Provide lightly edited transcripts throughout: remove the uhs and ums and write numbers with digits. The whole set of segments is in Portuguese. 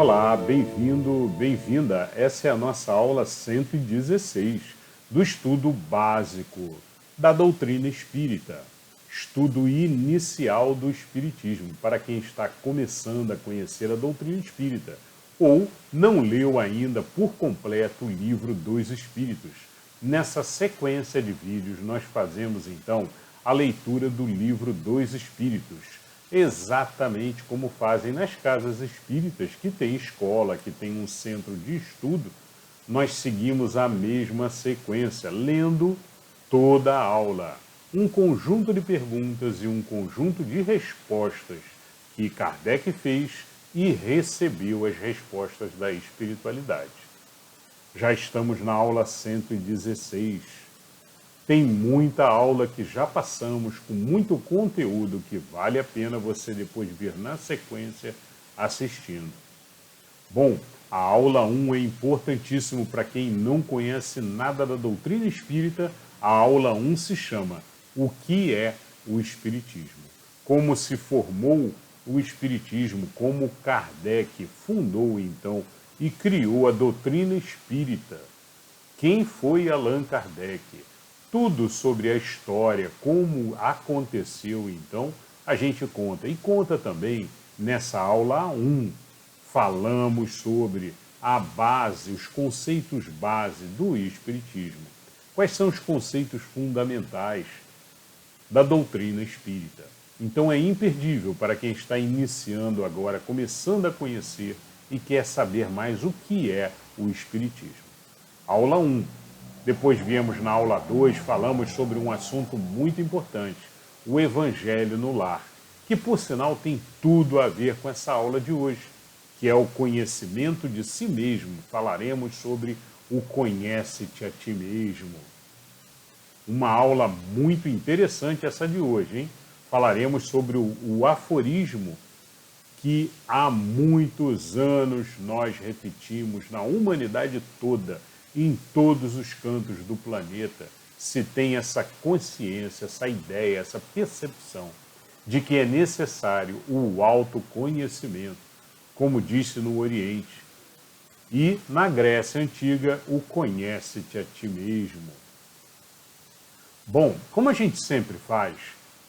Olá, bem-vindo, bem-vinda. Essa é a nossa aula 116 do estudo básico da doutrina espírita, estudo inicial do espiritismo, para quem está começando a conhecer a doutrina espírita ou não leu ainda por completo o livro dos Espíritos. Nessa sequência de vídeos, nós fazemos então a leitura do livro dos Espíritos, exatamente como fazem nas casas espíritas, que tem escola, que tem um centro de estudo. Nós seguimos a mesma sequência, lendo toda a aula. Um conjunto de perguntas e um conjunto de respostas que Kardec fez e recebeu as respostas da espiritualidade. Já estamos na aula 116. Tem muita aula que já passamos, com muito conteúdo que vale a pena você depois vir na sequência assistindo. Bom, a aula 1 é importantíssimo para quem não conhece nada da doutrina espírita. A aula 1 se chama O que é o Espiritismo? Como se formou o Espiritismo, como Kardec fundou então e criou a doutrina espírita. Quem foi Allan Kardec? Tudo sobre a história, como aconteceu então, a gente conta. E conta também nessa aula 1. Falamos sobre a base, os conceitos base do Espiritismo. Quais são os conceitos fundamentais da doutrina espírita? Então é imperdível para quem está iniciando agora, começando a conhecer e quer saber mais o que é o Espiritismo. Aula 1. Depois viemos na aula 2, falamos sobre um assunto muito importante, o Evangelho no Lar, que por sinal tem tudo a ver com essa aula de hoje, que é o conhecimento de si mesmo. Falaremos sobre o conhece-te a ti mesmo. Uma aula muito interessante essa de hoje, hein? Falaremos sobre o aforismo que há muitos anos nós repetimos na humanidade toda, em todos os cantos do planeta, se tem essa consciência, essa ideia, essa percepção de que é necessário o autoconhecimento, como disse no Oriente. E na Grécia Antiga, o conhece-te a ti mesmo. Bom, como a gente sempre faz,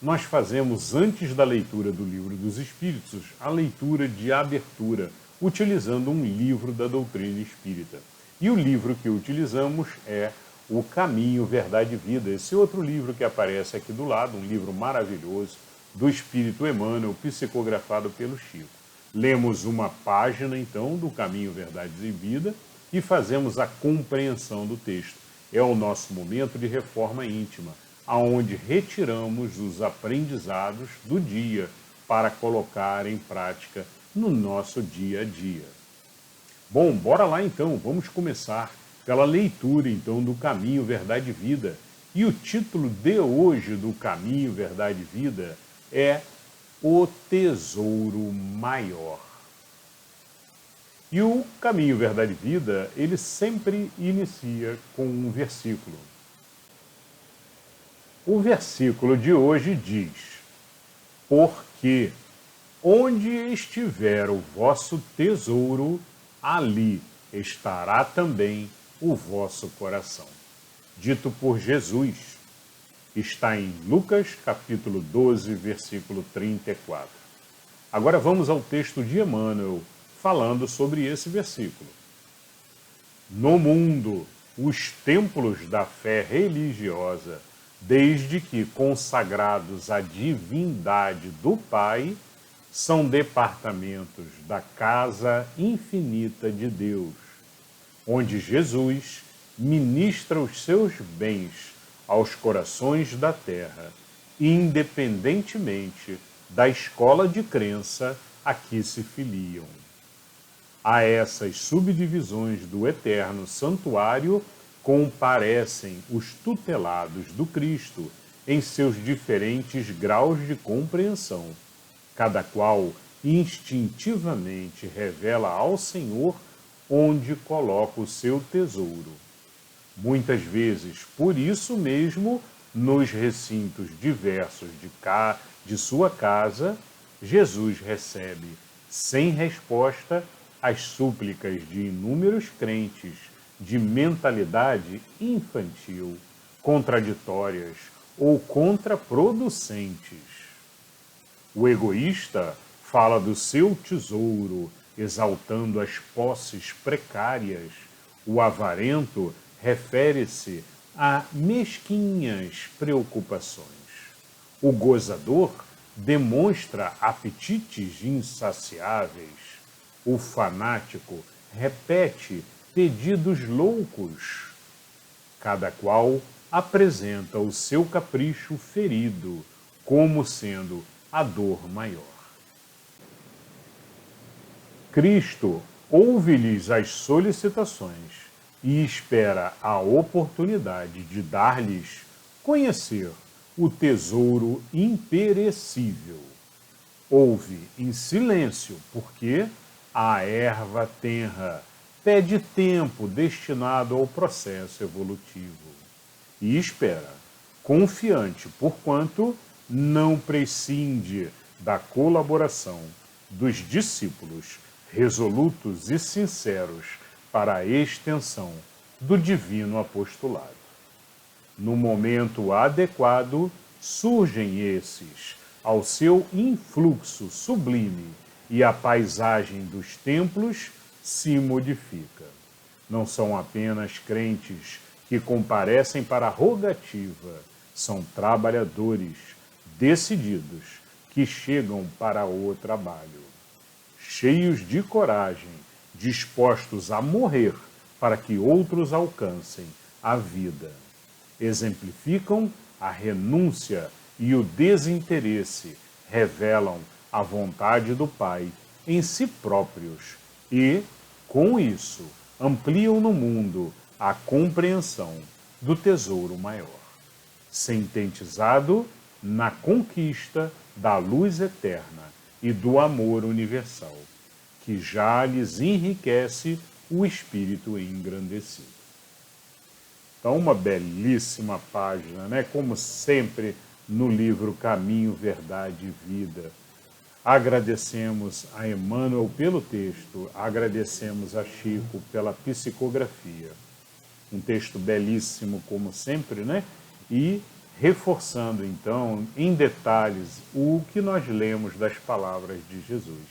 nós fazemos, antes da leitura do Livro dos Espíritos, a leitura de abertura, utilizando um livro da doutrina espírita. E o livro que utilizamos é O Caminho, Verdade e Vida, esse outro livro que aparece aqui do lado, um livro maravilhoso, do Espírito Emmanuel, psicografado pelo Chico. Lemos uma página, então, do Caminho, Verdade e Vida e fazemos a compreensão do texto. É o nosso momento de reforma íntima, aonde retiramos os aprendizados do dia para colocar em prática no nosso dia a dia. Bom, bora lá então, vamos começar pela leitura então do Caminho, Verdade e Vida. E o título de hoje do Caminho, Verdade e Vida é O Tesouro Maior. E o Caminho, Verdade e Vida, ele sempre inicia com um versículo. O versículo de hoje diz: Porque onde estiver o vosso tesouro, ali estará também o vosso coração. Dito por Jesus, está em Lucas, capítulo 12, versículo 34. Agora vamos ao texto de Emmanuel, falando sobre esse versículo. No mundo, os templos da fé religiosa, desde que consagrados à divindade do Pai, são departamentos da casa infinita de Deus, onde Jesus ministra os seus bens aos corações da terra, independentemente da escola de crença a que se filiam. A essas subdivisões do eterno santuário comparecem os tutelados do Cristo em seus diferentes graus de compreensão, cada qual instintivamente revela ao Senhor onde coloca o seu tesouro. Muitas vezes, por isso mesmo, nos recintos diversos de sua casa, Jesus recebe, sem resposta, as súplicas de inúmeros crentes de mentalidade infantil, contraditórias ou contraproducentes. O egoísta fala do seu tesouro, exaltando as posses precárias. O avarento refere-se a mesquinhas preocupações. O gozador demonstra apetites insaciáveis. O fanático repete pedidos loucos. Cada qual apresenta o seu capricho ferido como sendo a dor maior. Cristo ouve-lhes as solicitações e espera a oportunidade de dar-lhes conhecer o tesouro imperecível. Ouve em silêncio, porque a erva tenra pede tempo destinado ao processo evolutivo. E espera, confiante, porquanto não prescinde da colaboração dos discípulos resolutos e sinceros para a extensão do divino apostolado. No momento adequado, surgem esses, ao seu influxo sublime, e a paisagem dos templos se modifica. Não são apenas crentes que comparecem para a rogativa, são trabalhadores decididos que chegam para o trabalho, cheios de coragem, dispostos a morrer para que outros alcancem a vida. Exemplificam a renúncia e o desinteresse, revelam a vontade do Pai em si próprios e, com isso, ampliam no mundo a compreensão do tesouro maior, sintetizado na conquista da luz eterna e do amor universal, que já lhes enriquece o espírito engrandecido. Então, uma belíssima página, né? Como sempre no livro Caminho, Verdade e Vida. Agradecemos a Emmanuel pelo texto, agradecemos a Chico pela psicografia. Um texto belíssimo, como sempre, né? E reforçando, então, em detalhes, o que nós lemos das palavras de Jesus.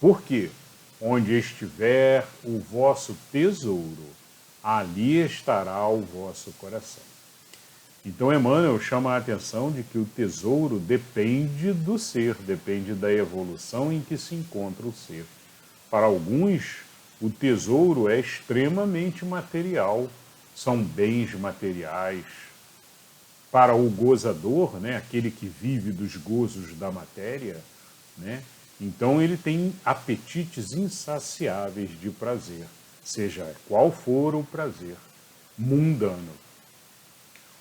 Por quê? Onde estiver o vosso tesouro, ali estará o vosso coração. Então, Emmanuel chama a atenção de que o tesouro depende do ser, depende da evolução em que se encontra o ser. Para alguns, o tesouro é extremamente material, são bens materiais. Para o gozador, né, aquele que vive dos gozos da matéria, né, então ele tem apetites insaciáveis de prazer, seja qual for o prazer mundano.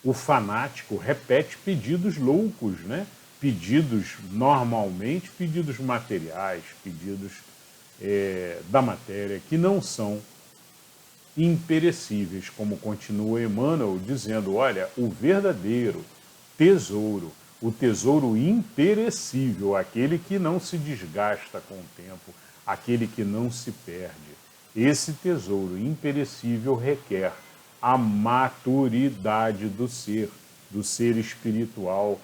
O fanático repete pedidos loucos, né? Pedidos, normalmente, pedidos materiais, pedidos da matéria, que não são imperecíveis, como continua Emmanuel dizendo, olha, o verdadeiro tesouro, o tesouro imperecível, aquele que não se desgasta com o tempo, aquele que não se perde. Esse tesouro imperecível requer a maturidade do ser espiritual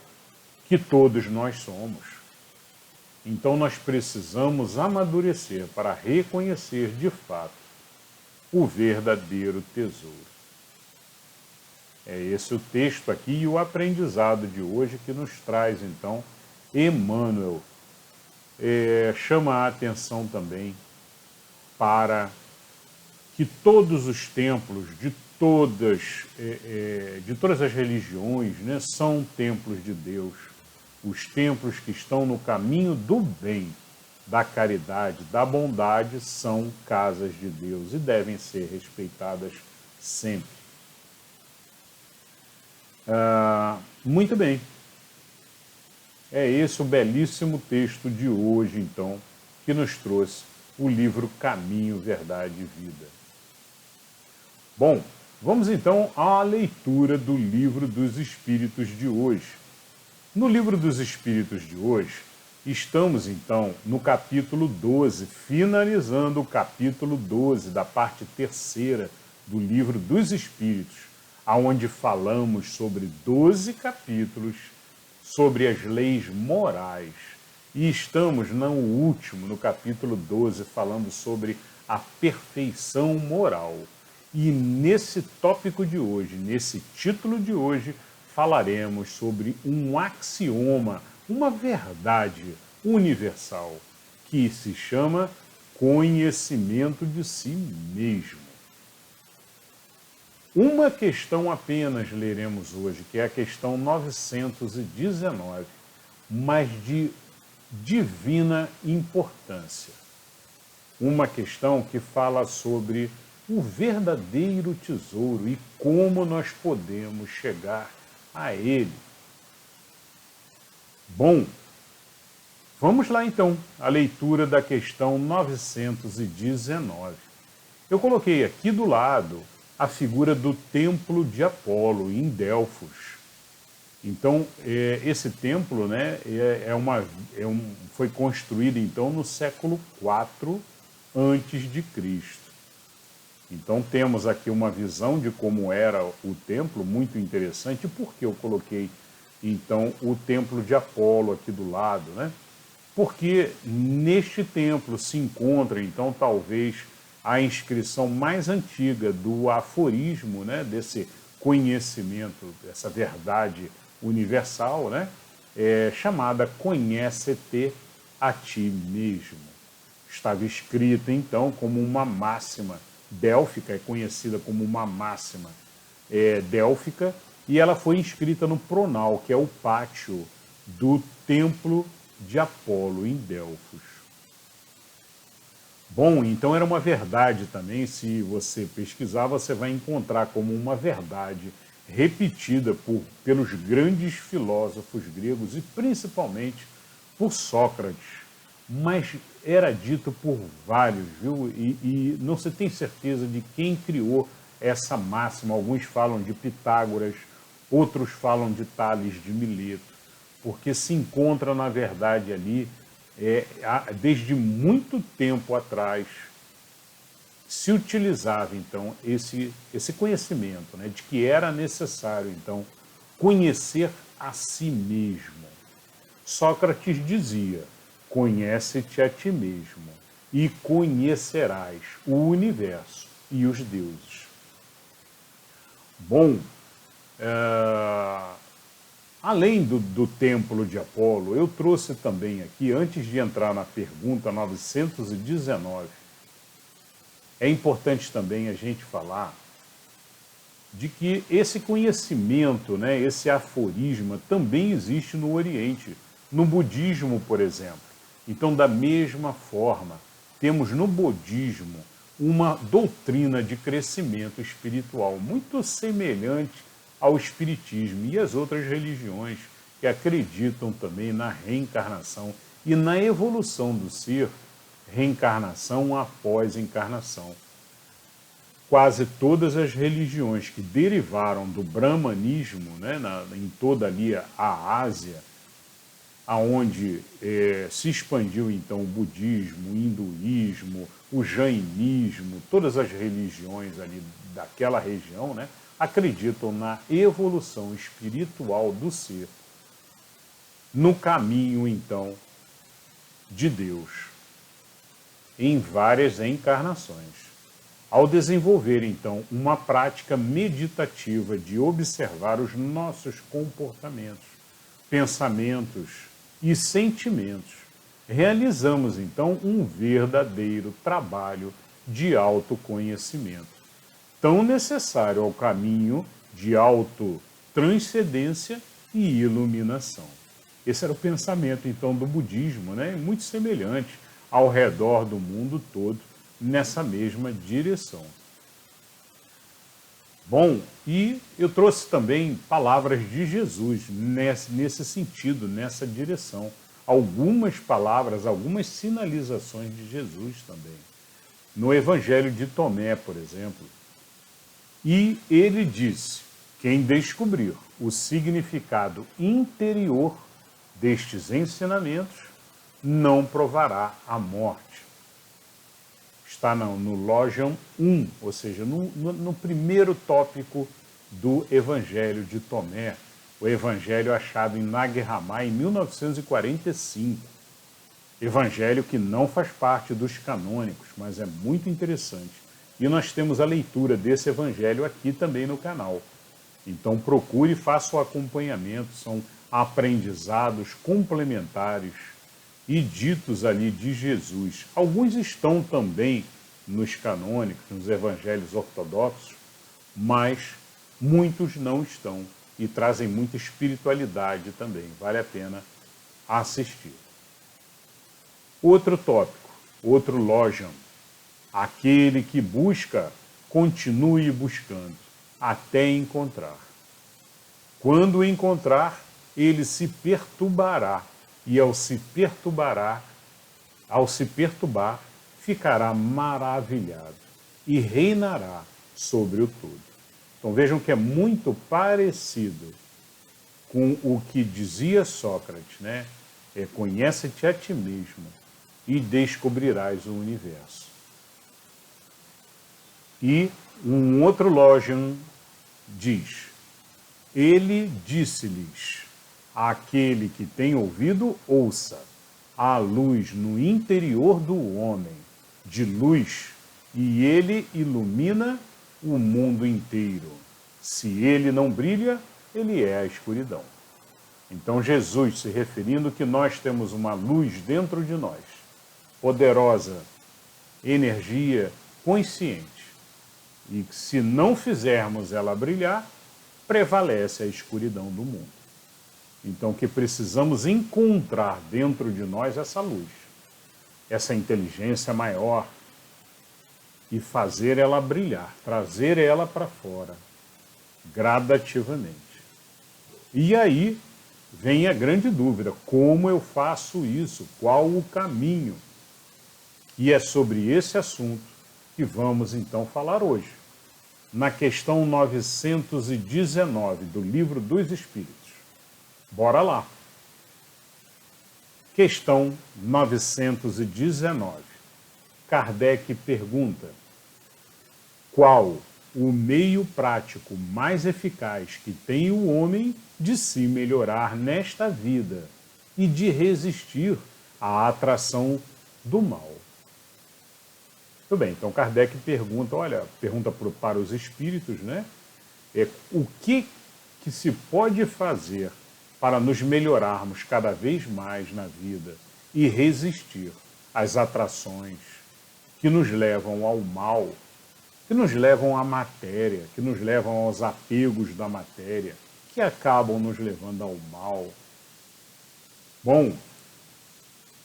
que todos nós somos. Então nós precisamos amadurecer para reconhecer de fato o verdadeiro tesouro. É esse o texto aqui e o aprendizado de hoje que nos traz, então, Emmanuel. Chama a atenção também para que todos os templos de todas as religiões, né, são templos de Deus. Os templos que estão no caminho do bem, da caridade, da bondade, são casas de Deus e devem ser respeitadas sempre. Muito bem. É esse o belíssimo texto de hoje, então, que nos trouxe o livro Caminho, Verdade e Vida. Bom, vamos então à leitura do Livro dos Espíritos de hoje. No Livro dos Espíritos de hoje, Estamos, então, no capítulo 12, finalizando o capítulo 12 da parte terceira do Livro dos Espíritos, aonde falamos sobre 12 capítulos sobre as leis morais. E estamos no último, no capítulo 12, falando sobre a perfeição moral. E nesse tópico de hoje, nesse título de hoje, falaremos sobre um axioma, uma verdade universal, que se chama conhecimento de si mesmo. Uma questão apenas leremos hoje, que é a questão 919, mas de divina importância. Uma questão que fala sobre o verdadeiro tesouro e como nós podemos chegar a ele. Bom, vamos lá então, a leitura da questão 919. Eu coloquei aqui do lado a figura do Templo de Apolo, em Delfos. Então, esse templo, né, foi construído então no século IV antes de Cristo. Então temos aqui uma visão de como era o templo, muito interessante. Por que eu coloquei então o Templo de Apolo aqui do lado, né? Porque neste templo se encontra então talvez a inscrição mais antiga do aforismo, né, desse conhecimento, dessa verdade universal, né, chamada conhece-te a ti mesmo. Estava escrita então como uma máxima délfica, é conhecida como uma máxima délfica, e ela foi inscrita no pronal, que é o pátio do Templo de Apolo em Delfos. Bom, então era uma verdade também, se você pesquisar, você vai encontrar como uma verdade repetida pelos grandes filósofos gregos e principalmente por Sócrates. Mas era dito por vários, viu? E não se tem certeza de quem criou essa máxima. Alguns falam de Pitágoras, outros falam de Tales de Mileto, porque se encontra, na verdade, ali, desde muito tempo atrás, se utilizava, então, esse conhecimento, né, de que era necessário, então, conhecer a si mesmo. Sócrates dizia: conhece-te a ti mesmo e conhecerás o universo e os deuses. Bom, além do Templo de Apolo, eu trouxe também aqui, antes de entrar na pergunta 919, é importante também a gente falar de que esse conhecimento, né, esse aforisma, também existe no Oriente, no budismo, por exemplo. Então, da mesma forma, temos no budismo uma doutrina de crescimento espiritual muito semelhante ao espiritismo e às outras religiões que acreditam também na reencarnação e na evolução do ser, reencarnação após encarnação. Quase todas as religiões que derivaram do brahmanismo, né, em toda ali a Ásia, aonde se expandiu então o budismo, o hinduísmo, o jainismo, todas as religiões ali daquela região, né, acreditam na evolução espiritual do ser, no caminho então de Deus, em várias encarnações. Ao desenvolver, então, uma prática meditativa de observar os nossos comportamentos, pensamentos e sentimentos, realizamos, então, um verdadeiro trabalho de autoconhecimento, tão necessário ao caminho de autotranscendência e iluminação. Esse era o pensamento, então, do budismo, né? Muito semelhante ao redor do mundo todo, nessa mesma direção. Bom, e eu trouxe também palavras de Jesus nesse sentido, nessa direção. Algumas palavras, algumas sinalizações de Jesus também. No Evangelho de Tomé, por exemplo. E ele disse: quem descobrir o significado interior destes ensinamentos não provará a morte. Está no Logion 1, ou seja, no primeiro tópico do Evangelho de Tomé, o Evangelho achado em Nag Hammadi em 1945. Evangelho que não faz parte dos canônicos, mas é muito interessante. E nós temos a leitura desse Evangelho aqui também no canal. Então procure e faça o acompanhamento, são aprendizados complementares e ditos ali de Jesus. Alguns estão também nos canônicos, nos evangelhos ortodoxos, mas muitos não estão e trazem muita espiritualidade também. Vale a pena assistir. Outro tópico, outro Logion. Aquele que busca, continue buscando, até encontrar. Quando encontrar, ele se perturbará, e ao se perturbar, ficará maravilhado e reinará sobre o todo. Então vejam que é muito parecido com o que dizia Sócrates, né? Conhece-te a ti mesmo e descobrirás o universo. E um outro Logion diz: ele disse-lhes, aquele que tem ouvido, ouça, há luz no interior do homem, de luz, e ele ilumina o mundo inteiro. Se ele não brilha, ele é a escuridão. Então Jesus se referindo que nós temos uma luz dentro de nós, poderosa, energia consciente, e que se não fizermos ela brilhar, prevalece a escuridão do mundo. Então que precisamos encontrar dentro de nós essa luz, essa inteligência maior, e fazer ela brilhar, trazer ela para fora, gradativamente. E aí vem a grande dúvida: como eu faço isso? Qual o caminho? E é sobre esse assunto que vamos então falar hoje, na questão 919 do Livro dos Espíritos. Bora lá. Questão 919. Kardec pergunta: qual o meio prático mais eficaz que tem o homem de se melhorar nesta vida e de resistir à atração do mal? Tudo bem, então Kardec pergunta, para os espíritos, né? O que se pode fazer para nos melhorarmos cada vez mais na vida e resistir às atrações que nos levam ao mal, que nos levam à matéria, que nos levam aos apegos da matéria, que acabam nos levando ao mal. Bom,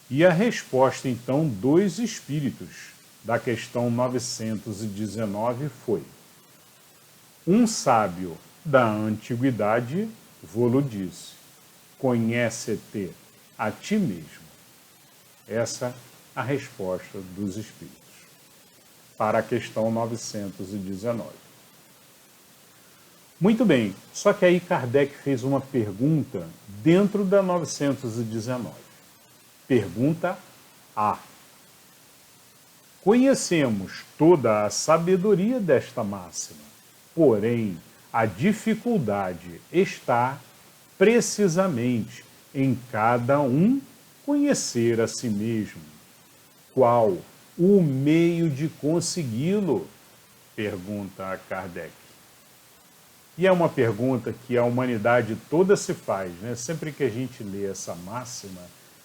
e a resposta então dos espíritos da questão 919 foi: um sábio da antiguidade vô-lo disse, conhece-te a ti mesmo. Essa a resposta dos espíritos para a questão 919. Muito bem, só que aí Kardec fez uma pergunta dentro da 919. Pergunta A. Conhecemos toda a sabedoria desta máxima, porém a dificuldade está precisamente em cada um conhecer a si mesmo. Qual o meio de consegui-lo? Pergunta a Kardec. E é uma pergunta que a humanidade toda se faz, né? Sempre que a gente lê essa máxima,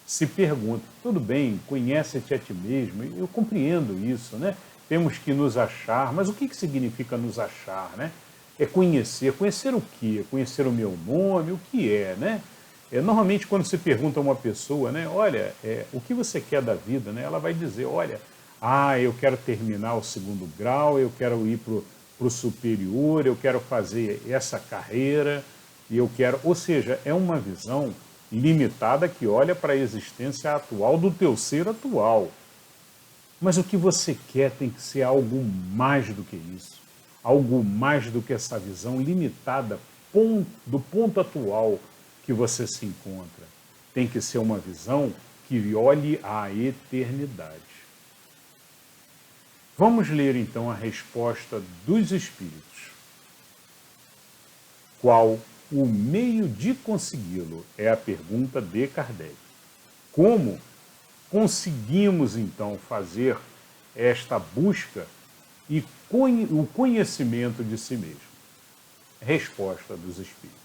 se pergunta, tudo bem, conhece-te a ti mesmo, eu compreendo isso, né? Temos que nos achar, mas o que significa nos achar, né? É conhecer. Conhecer o quê? Conhecer o meu nome, o que é, né? Normalmente quando se pergunta a uma pessoa, né, olha, o que você quer da vida, né? Ela vai dizer, olha, eu quero terminar o 2º grau, eu quero ir para o superior, eu quero fazer essa carreira, e eu quero... Ou seja, é uma visão limitada que olha para a existência atual do teu ser atual. Mas o que você quer tem que ser algo mais do que isso. Algo mais do que essa visão limitada do ponto atual que você se encontra. Tem que ser uma visão que que olhe à eternidade. Vamos ler então a resposta dos Espíritos. Qual o meio de consegui-lo? É a pergunta de Kardec. Como conseguimos então fazer esta busca e o conhecimento de si mesmo? Resposta dos Espíritos.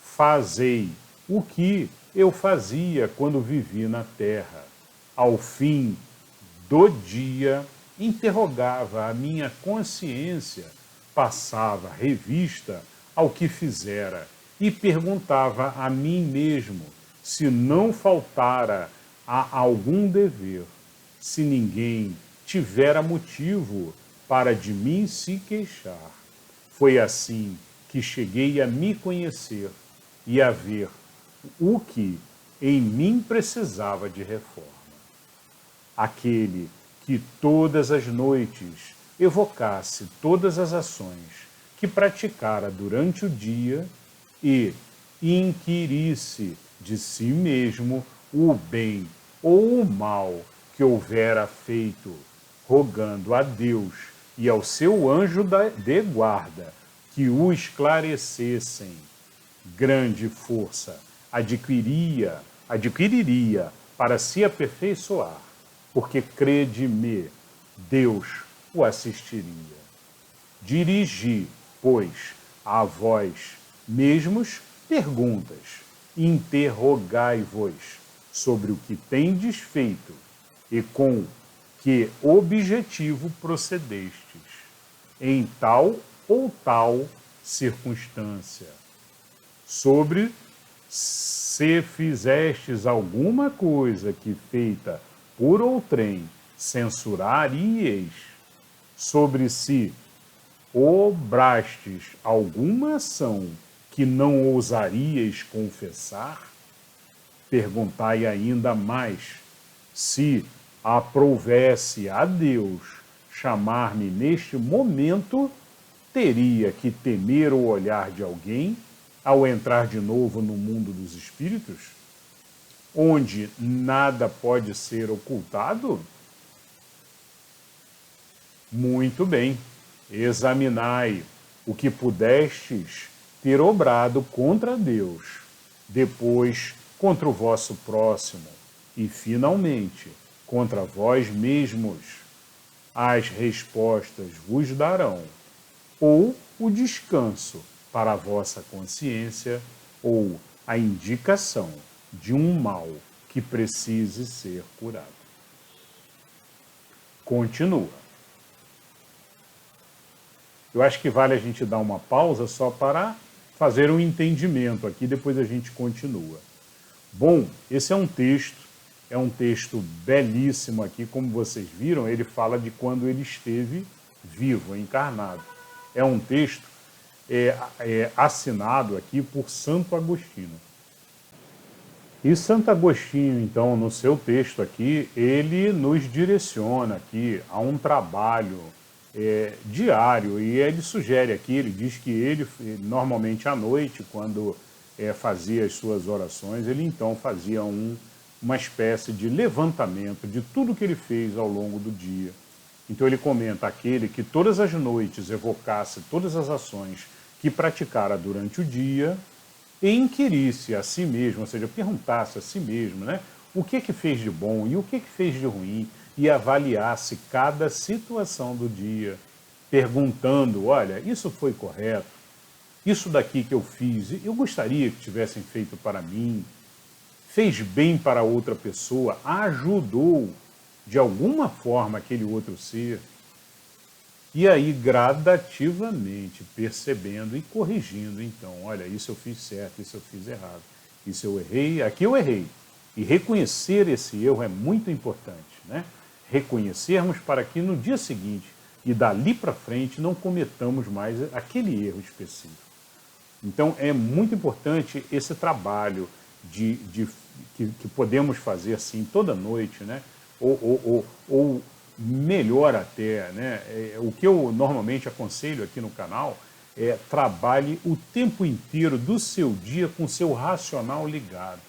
Fazei o que eu fazia quando vivi na terra. Ao fim do dia, interrogava a minha consciência, passava revista ao que fizera e perguntava a mim mesmo se não faltara a algum dever, se ninguém tivera motivo para de mim se queixar. Foi assim que cheguei a me conhecer e a ver o que em mim precisava de reforma. Aquele que todas as noites evocasse todas as ações que praticara durante o dia e inquirisse de si mesmo o bem ou o mal que houvera feito, rogando a Deus e ao seu anjo de guarda que o esclarecessem, grande força adquiriria para se aperfeiçoar, porque crede-me, Deus o assistiria. Dirigi, pois, a vós mesmos perguntas, interrogai-vos sobre o que tendes feito e com que objetivo procedestes em tal ou tal circunstância, sobre se fizestes alguma coisa que feita por outrem censurarieis, sobre se obrastes alguma ação que não ousaríeis confessar, perguntai ainda mais, se aprovesse a Deus chamar-me neste momento, teria que temer o olhar de alguém ao entrar de novo no mundo dos espíritos, onde nada pode ser ocultado? Muito bem, examinai o que pudestes ter obrado contra Deus, depois contra o vosso próximo e, finalmente, contra vós mesmos. As respostas vos darão ou o descanso para a vossa consciência ou a indicação de um mal que precise ser curado. Continua. Eu acho que vale a gente dar uma pausa só para fazer um entendimento aqui, depois a gente continua. Bom, esse é um texto belíssimo aqui, como vocês viram, ele fala de quando ele esteve vivo, encarnado. É um texto assinado aqui por Santo Agostinho. E Santo Agostinho, então, no seu texto aqui, ele nos direciona aqui a um trabalho diário, e ele sugere aqui, ele diz que ele, normalmente à noite, quando fazia as suas orações, ele então fazia uma espécie de levantamento de tudo que ele fez ao longo do dia. Então ele comenta aquele que todas as noites evocasse todas as ações que praticara durante o dia e inquirisse a si mesmo, ou seja, perguntasse a si mesmo, né, o que fez de bom e o que fez de ruim, e avaliasse cada situação do dia, perguntando, olha, isso foi correto? Isso daqui que eu fiz, eu gostaria que tivessem feito para mim? Fez bem para outra pessoa? Ajudou de alguma forma aquele outro ser? E aí, gradativamente, percebendo e corrigindo, então, olha, isso eu fiz certo, isso eu fiz errado, isso eu errei, aqui eu errei. E reconhecer esse erro é muito importante, né? Reconhecermos para que no dia seguinte e dali para frente não cometamos mais aquele erro específico. Então é muito importante esse trabalho que podemos fazer assim toda noite, né? Ou melhor até, né? O que eu normalmente aconselho aqui no canal é trabalhe o tempo inteiro do seu dia com seu racional ligado.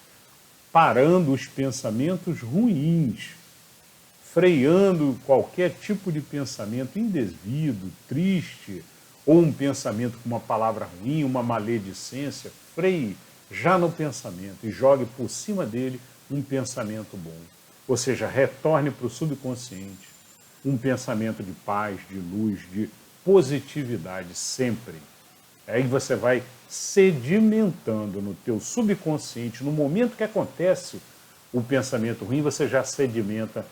parando os pensamentos ruins, freando qualquer tipo de pensamento indevido, triste, ou um pensamento com uma palavra ruim, uma maledicência. Freie já no pensamento e jogue por cima dele um pensamento bom. Ou seja, retorne para o subconsciente um pensamento de paz, de luz, de positividade sempre. Aí você vai sedimentando no teu subconsciente, no momento que acontece o pensamento ruim, você já sedimenta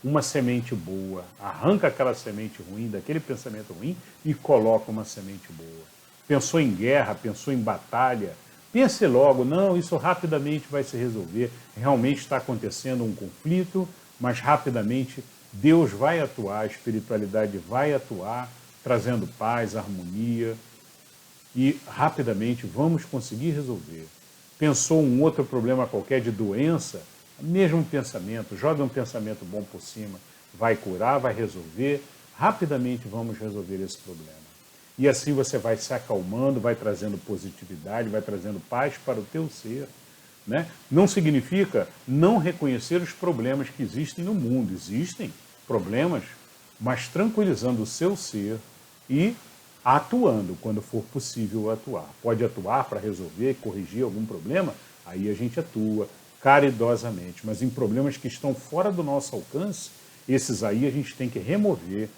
uma semente boa, arranca aquela semente ruim, daquele pensamento ruim e coloca uma semente boa. Pensou em guerra, pensou em batalha, pense logo, não, isso rapidamente vai se resolver, realmente está acontecendo um conflito, mas rapidamente Deus vai atuar, a espiritualidade vai atuar, trazendo paz, harmonia, e rapidamente vamos conseguir resolver. Pensou um outro problema qualquer de doença, mesmo pensamento, joga um pensamento bom por cima, vai curar, vai resolver, rapidamente vamos resolver esse problema. E assim você vai se acalmando, vai trazendo positividade, vai trazendo paz para o teu ser. Né? Não significa não reconhecer os problemas que existem no mundo. Existem problemas, mas tranquilizando o seu ser e atuando quando for possível atuar. Pode atuar para resolver, corrigir algum problema, aí a gente atua caridosamente. Mas em problemas que estão fora do nosso alcance, esses aí a gente tem que remover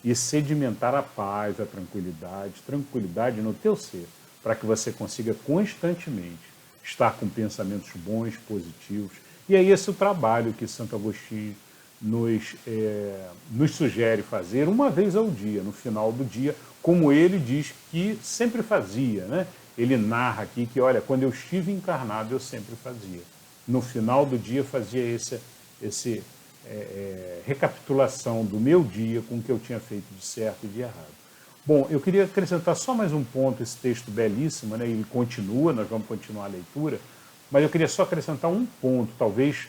e sedimentar a paz, a tranquilidade no teu ser, para que você consiga constantemente estar com pensamentos bons, positivos. E é esse o trabalho que Santo Agostinho nos sugere fazer uma vez ao dia, no final do dia, como ele diz que sempre fazia. Né? Ele narra aqui que, olha, quando eu estive encarnado, eu sempre fazia. No final do dia, fazia esse recapitulação do meu dia com o que eu tinha feito de certo e de errado. Bom, eu queria acrescentar só mais um ponto, esse texto belíssimo, né? Ele continua, nós vamos continuar a leitura, mas eu queria só acrescentar um ponto, talvez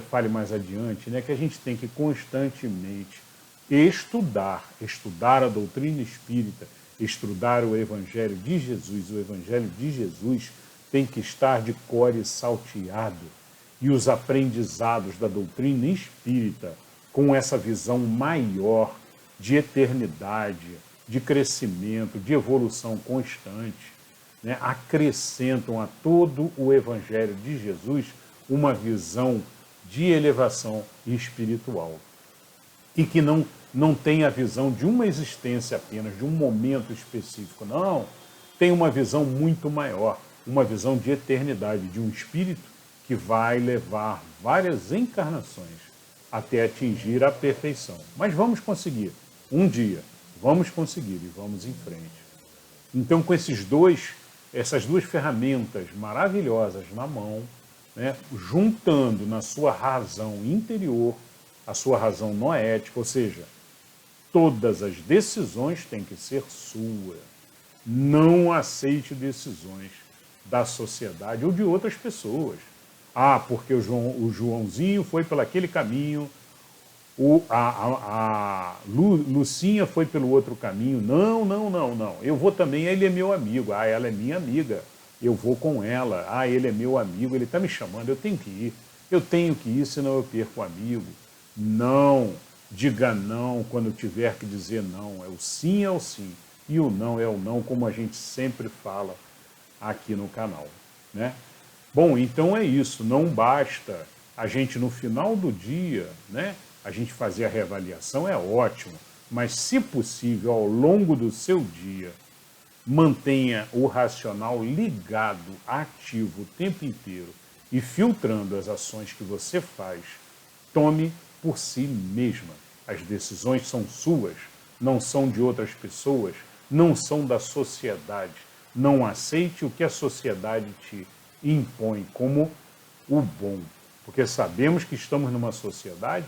fale mais adiante, né? Que a gente tem que constantemente estudar a doutrina espírita, estudar o Evangelho de Jesus. O Evangelho de Jesus tem que estar de core salteado. E os aprendizados da doutrina espírita, com essa visão maior de eternidade, de crescimento, de evolução constante, né, acrescentam a todo o Evangelho de Jesus uma visão de elevação espiritual. E que não tem a visão de uma existência apenas, de um momento específico. Não, tem uma visão muito maior, uma visão de eternidade, de um espírito que vai levar várias encarnações até atingir a perfeição. Mas vamos conseguir, um dia, vamos conseguir e vamos em frente. Então, com essas duas ferramentas maravilhosas na mão, né, juntando na sua razão interior, a sua razão noética, ou seja, todas as decisões têm que ser suas. Não aceite decisões da sociedade ou de outras pessoas. Ah, porque o Joãozinho foi pelo aquele caminho, a Lucinha foi pelo outro caminho. Não. Eu vou também, ele é meu amigo. Ah, ela é minha amiga. Eu vou com ela. Ah, ele é meu amigo, ele está me chamando, eu tenho que ir. Eu tenho que ir, senão eu perco o amigo. Não, diga não quando tiver que dizer não. É o sim, e o não é o não, como a gente sempre fala aqui no canal, né? Bom, então é isso, não basta a gente no final do dia, né, a gente fazer a reavaliação, é ótimo, mas se possível, ao longo do seu dia, mantenha o racional ligado, ativo o tempo inteiro e filtrando as ações que você faz. Tome por si mesma. As decisões são suas, não são de outras pessoas, não são da sociedade. Não aceite o que a sociedade te impõe como o bom, porque sabemos que estamos numa sociedade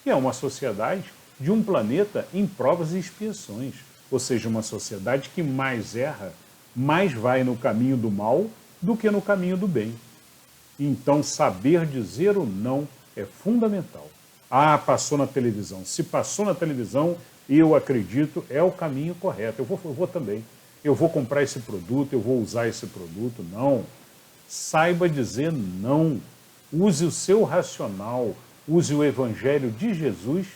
que é uma sociedade de um planeta em provas e expiações, ou seja, uma sociedade que mais erra, mais vai no caminho do mal do que no caminho do bem. Então, saber dizer o não é fundamental. Ah, passou na televisão. Se passou na televisão, eu acredito, é o caminho correto. Eu vou também. Eu vou comprar esse produto, eu vou usar esse produto. Não. Saiba dizer não. use o seu racional, use o Evangelho de Jesus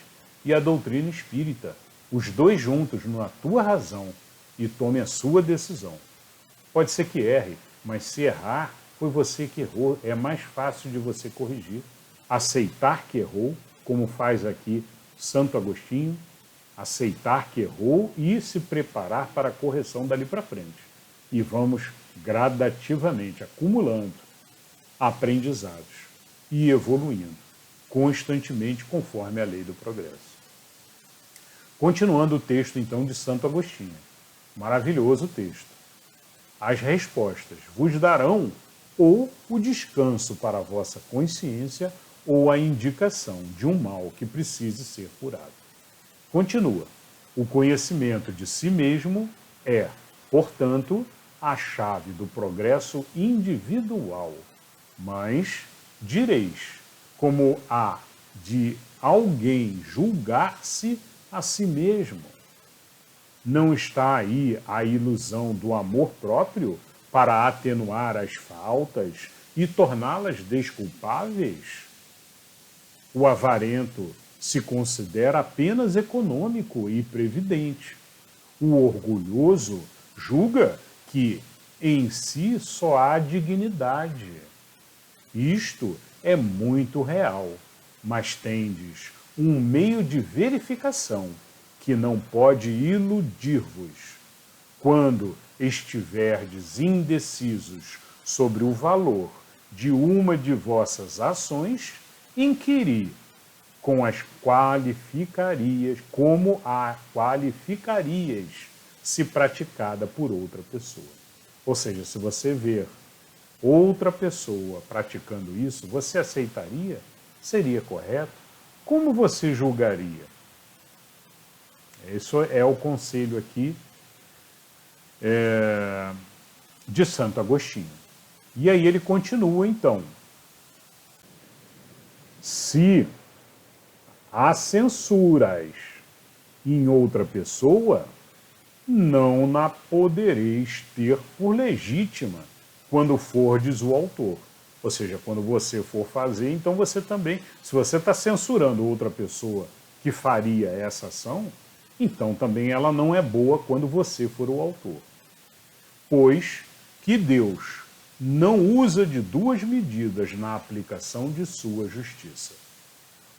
e a doutrina espírita, os dois juntos na tua razão, e tome a sua decisão. Pode ser que erre, mas se errar, foi você que errou, é mais fácil de você corrigir. Aceitar que errou, como faz aqui Santo Agostinho, aceitar que errou e se preparar para a correção dali para frente. E vamos gradativamente acumulando aprendizados e evoluindo constantemente conforme a lei do progresso. Continuando o texto então de Santo Agostinho. Maravilhoso texto. As respostas vos darão ou o descanso para a vossa consciência ou a indicação de um mal que precise ser curado. Continua. O conhecimento de si mesmo é, portanto, a chave do progresso individual. Mas, direis, como há de alguém julgar-se a si mesmo? Não está aí a ilusão do amor próprio para atenuar as faltas e torná-las desculpáveis? O avarento se considera apenas econômico e previdente. O orgulhoso julga que em si só há dignidade. Isto é muito real, mas tendes um meio de verificação que não pode iludir-vos. Quando estiverdes indecisos sobre o valor de uma de vossas ações, inquiri como a qualificarias se praticada por outra pessoa. Ou seja, se você ver outra pessoa praticando isso, você aceitaria? Seria correto? Como você julgaria? Esse é o conselho aqui de Santo Agostinho. E aí ele continua então. Se há censuras em outra pessoa, não na podereis ter por legítima quando fordes o autor. Ou seja, quando você for fazer, então você também, se você está censurando outra pessoa que faria essa ação, então também ela não é boa quando você for o autor. Pois que Deus não usa de duas medidas na aplicação de sua justiça.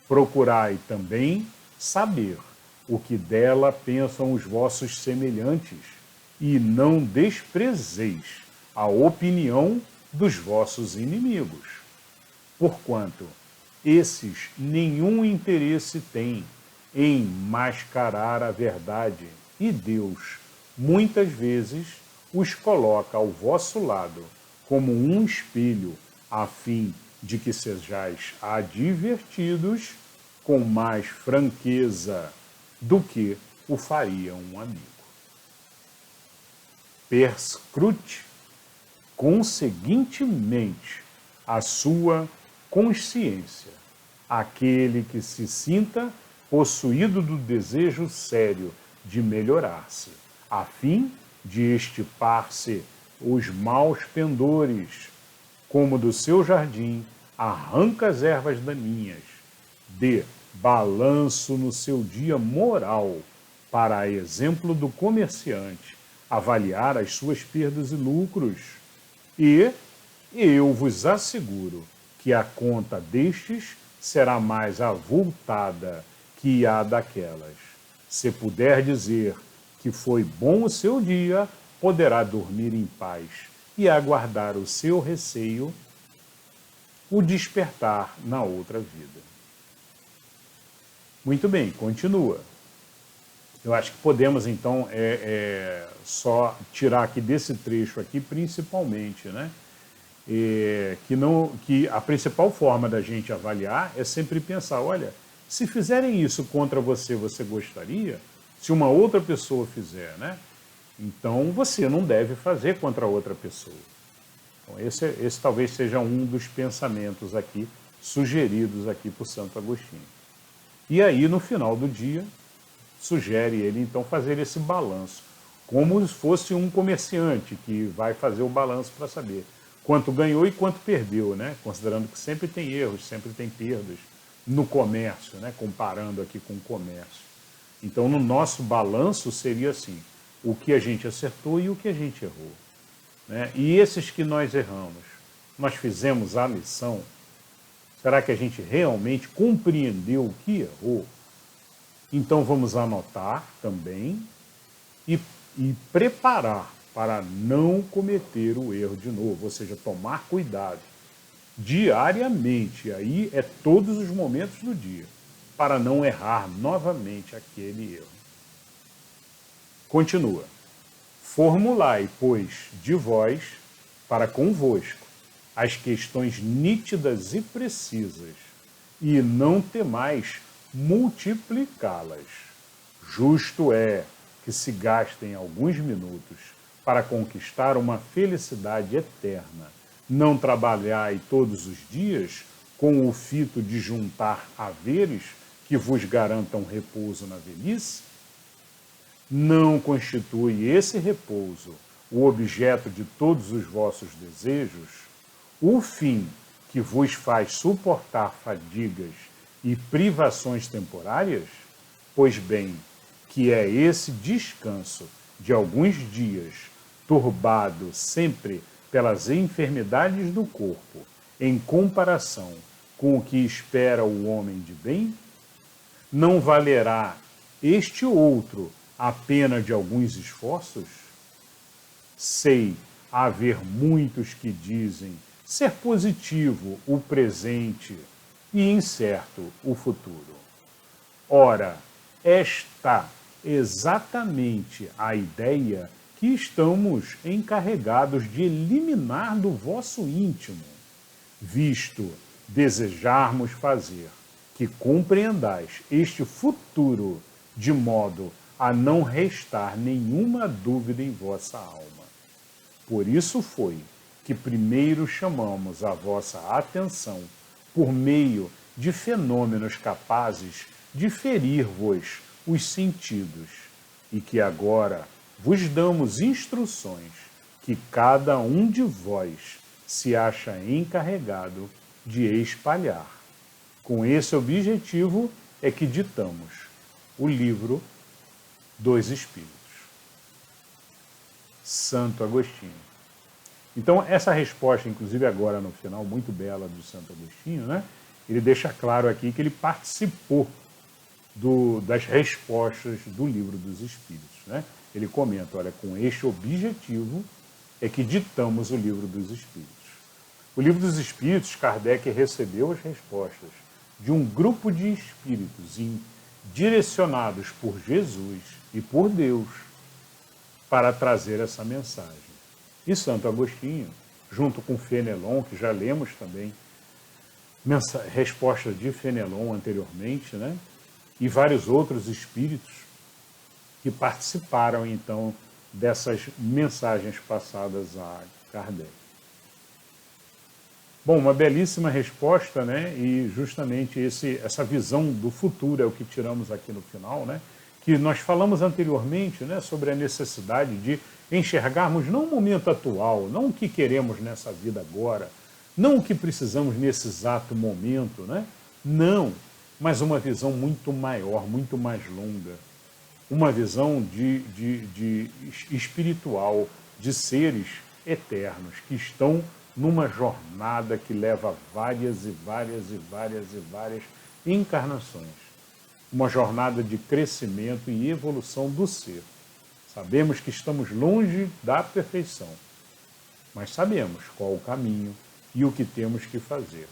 Procurai também saber o que dela pensam os vossos semelhantes, e não desprezeis a opinião dos vossos inimigos, porquanto esses nenhum interesse têm em mascarar a verdade, e Deus, muitas vezes, os coloca ao vosso lado como um espelho, a fim de que sejais advertidos com mais franqueza do que o faria um amigo. Perscrute conseguintemente a sua consciência, aquele que se sinta possuído do desejo sério de melhorar-se, a fim de extirpar-se os maus pendores, como do seu jardim arranca as ervas daninhas, dê balanço no seu dia moral, para exemplo do comerciante, avaliar as suas perdas e lucros. E eu vos asseguro que a conta destes será mais avultada que a daquelas. Se puder dizer que foi bom o seu dia, poderá dormir em paz e aguardar o seu receio, o despertar na outra vida. Muito bem, continua. Eu acho que podemos, então, só tirar aqui desse trecho aqui, principalmente, né? Que a principal forma da gente avaliar é sempre pensar, olha, se fizerem isso contra você, você gostaria? Se uma outra pessoa fizer, né? Então você não deve fazer contra outra pessoa. Então, esse talvez seja um dos pensamentos aqui, sugeridos aqui por Santo Agostinho. E aí, no final do dia, sugere ele, então, fazer esse balanço, como se fosse um comerciante que vai fazer o balanço para saber quanto ganhou e quanto perdeu, né? Considerando que sempre tem erros, sempre tem perdas no comércio, né? Comparando aqui com o comércio. Então, no nosso balanço seria assim, o que a gente acertou e o que a gente errou, né? E esses que nós erramos, nós fizemos a lição? Será que a gente realmente compreendeu o que errou? Então vamos anotar também e preparar para não cometer o erro de novo, ou seja, tomar cuidado diariamente, aí é todos os momentos do dia, para não errar novamente aquele erro. Continua. Formulai, pois, de vós para convosco as questões nítidas e precisas, e não temais multiplicá-las. Justo é que se gastem alguns minutos para conquistar uma felicidade eterna. Não trabalhai todos os dias com o fito de juntar haveres que vos garantam repouso na velhice? Não constitui esse repouso o objeto de todos os vossos desejos? O fim que vos faz suportar fadigas e privações temporárias? Pois bem, que é esse descanso de alguns dias, turbado sempre pelas enfermidades do corpo, em comparação com o que espera o homem de bem? Não valerá este outro a pena de alguns esforços? Sei haver muitos que dizem ser positivo o presente e incerto o futuro. Ora, esta exatamente a ideia que estamos encarregados de eliminar do vosso íntimo, visto desejarmos fazer que compreendais este futuro de modo a não restar nenhuma dúvida em vossa alma. Por isso foi que primeiro chamamos a vossa atenção por meio de fenômenos capazes de ferir-vos os sentidos, e que agora vos damos instruções que cada um de vós se acha encarregado de espalhar. Com esse objetivo é que ditamos o livro dos Espíritos. Santo Agostinho. Então, essa resposta, inclusive agora no final, muito bela do Santo Agostinho, né? Ele deixa claro aqui que ele participou das respostas do Livro dos Espíritos, né? Ele comenta, olha, com este objetivo é que ditamos o Livro dos Espíritos. O Livro dos Espíritos, Kardec recebeu as respostas de um grupo de espíritos direcionados por Jesus e por Deus para trazer essa mensagem. E Santo Agostinho, junto com Fenelon, que já lemos também resposta de Fenelon anteriormente, né? E vários outros espíritos que participaram, então, dessas mensagens passadas a Kardec. Bom, uma belíssima resposta, né? E justamente essa visão do futuro é o que tiramos aqui no final, né? Que nós falamos anteriormente, né, sobre a necessidade de enxergarmos não o momento atual, não o que queremos nessa vida agora, não o que precisamos nesse exato momento, né? Não, mas uma visão muito maior, muito mais longa, uma visão de espiritual, de seres eternos que estão numa jornada que leva várias encarnações. Uma jornada de crescimento e evolução do ser. Sabemos que estamos longe da perfeição, mas sabemos qual o caminho e o que temos que fazer.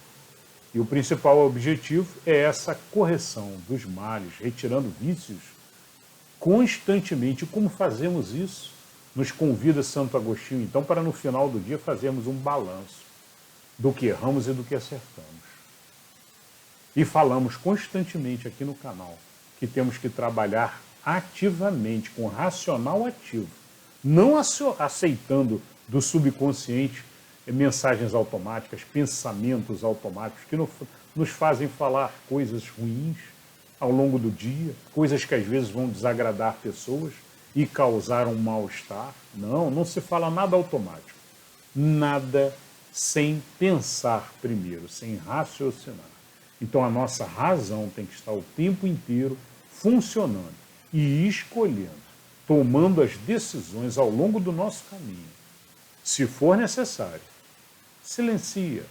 E o principal objetivo é essa correção dos males, retirando vícios constantemente. Como fazemos isso? Nos convida Santo Agostinho, então, para no final do dia fazermos um balanço do que erramos e do que acertamos. E falamos constantemente aqui no canal que temos que trabalhar ativamente, com racional ativo, não aceitando do subconsciente mensagens automáticas, pensamentos automáticos que nos fazem falar coisas ruins ao longo do dia, coisas que às vezes vão desagradar pessoas e causar um mal-estar. Não se fala nada automático. Nada sem pensar primeiro, sem raciocinar. Então a nossa razão tem que estar o tempo inteiro funcionando e escolhendo, tomando as decisões ao longo do nosso caminho. Se for necessário, silencia,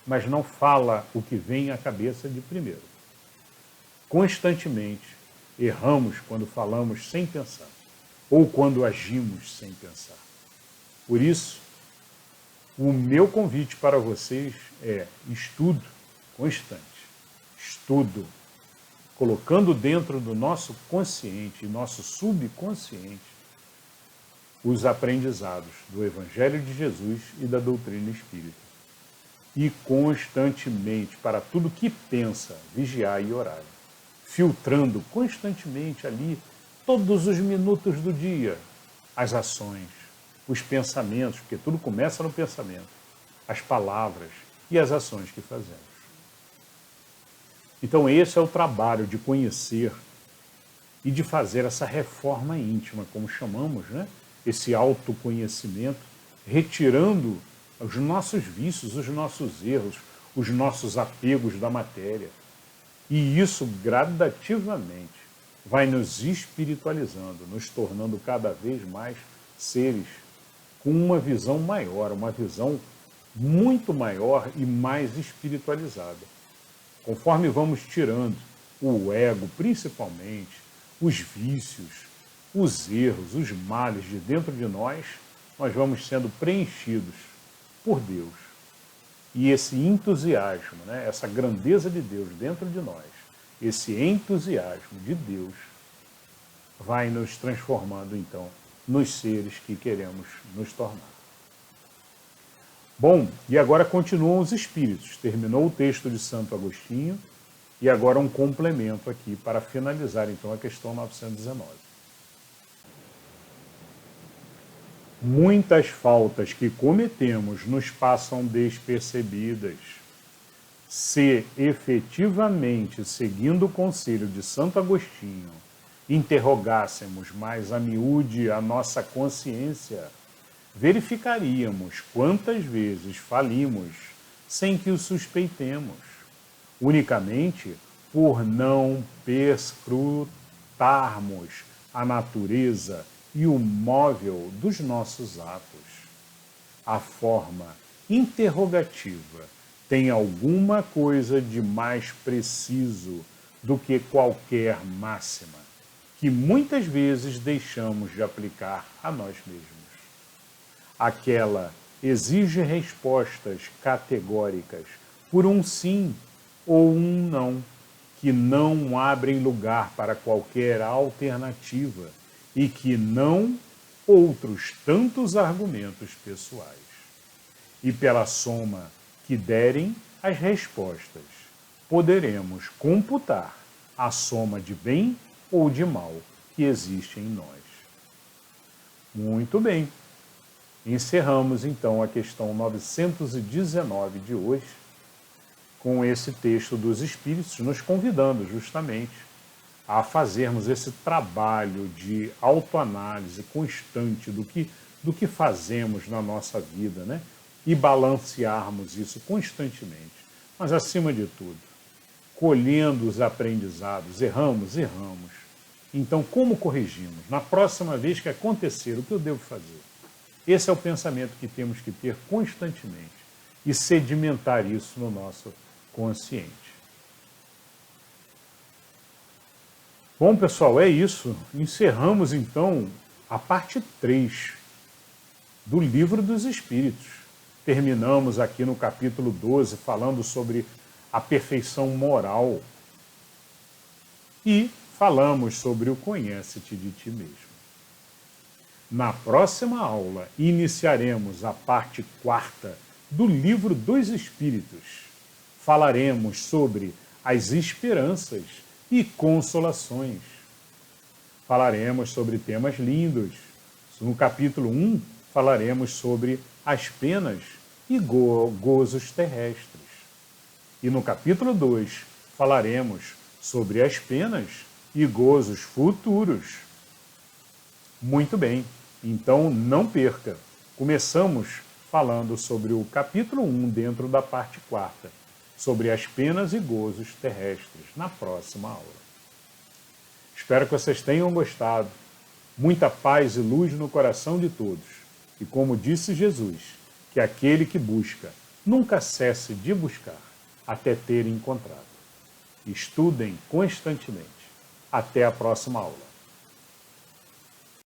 mas não fala o que vem à cabeça de primeiro. Constantemente erramos quando falamos sem pensar, ou quando agimos sem pensar. Por isso, o meu convite para vocês é estudo constante. Estudo, colocando dentro do nosso consciente e nosso subconsciente os aprendizados do Evangelho de Jesus e da doutrina espírita. E constantemente, para tudo que pensa, vigiar e orar. Filtrando constantemente ali, todos os minutos do dia, as ações, os pensamentos, porque tudo começa no pensamento, as palavras e as ações que fazemos. Então esse é o trabalho de conhecer e de fazer essa reforma íntima, como chamamos, né? Esse autoconhecimento, retirando os nossos vícios, os nossos erros, os nossos apegos da matéria. E isso gradativamente vai nos espiritualizando, nos tornando cada vez mais seres com uma visão maior, uma visão muito maior e mais espiritualizada. Conforme vamos tirando o ego, principalmente, os vícios, os erros, os males de dentro de nós, nós vamos sendo preenchidos por Deus. E esse entusiasmo, né, essa grandeza de Deus dentro de nós, esse entusiasmo de Deus, vai nos transformando, então, nos seres que queremos nos tornar. Bom, e agora continuam os espíritos. Terminou o texto de Santo Agostinho e agora um complemento aqui para finalizar, então, a questão 919. Muitas faltas que cometemos nos passam despercebidas. Se efetivamente, seguindo o conselho de Santo Agostinho, interrogássemos mais a miúde a nossa consciência, verificaríamos quantas vezes falimos sem que o suspeitemos, unicamente por não perscrutarmos a natureza e o móvel dos nossos atos. A forma interrogativa tem alguma coisa de mais preciso do que qualquer máxima, que muitas vezes deixamos de aplicar a nós mesmos. Aquela exige respostas categóricas por um sim ou um não, que não abrem lugar para qualquer alternativa e que não outros tantos argumentos pessoais. E pela soma que derem as respostas, poderemos computar a soma de bem ou de mal que existe em nós. Muito bem. Encerramos então a questão 919 de hoje com esse texto dos Espíritos, nos convidando justamente a fazermos esse trabalho de autoanálise constante do que fazemos na nossa vida, né? E balancearmos isso constantemente. Mas, acima de tudo, colhendo os aprendizados, erramos. Então, como corrigimos? Na próxima vez que acontecer, o que eu devo fazer? Esse é o pensamento que temos que ter constantemente e sedimentar isso no nosso consciente. Bom, pessoal, é isso. Encerramos, então, a parte 3 do Livro dos Espíritos. Terminamos aqui no capítulo 12, falando sobre a perfeição moral. E falamos sobre o conhece-te de ti mesmo. Na próxima aula, iniciaremos a parte 4ª do Livro dos Espíritos. Falaremos sobre as esperanças e consolações. Falaremos sobre temas lindos. No capítulo 1, falaremos sobre as penas e gozos terrestres. E no capítulo 2, falaremos sobre as penas e gozos futuros. Muito bem, então não perca. Começamos falando sobre o capítulo 1 dentro da parte 4, sobre as penas e gozos terrestres, na próxima aula. Espero que vocês tenham gostado. Muita paz e luz no coração de todos. E como disse Jesus, que aquele que busca nunca cesse de buscar, até ter encontrado. Estudem constantemente. Até a próxima aula.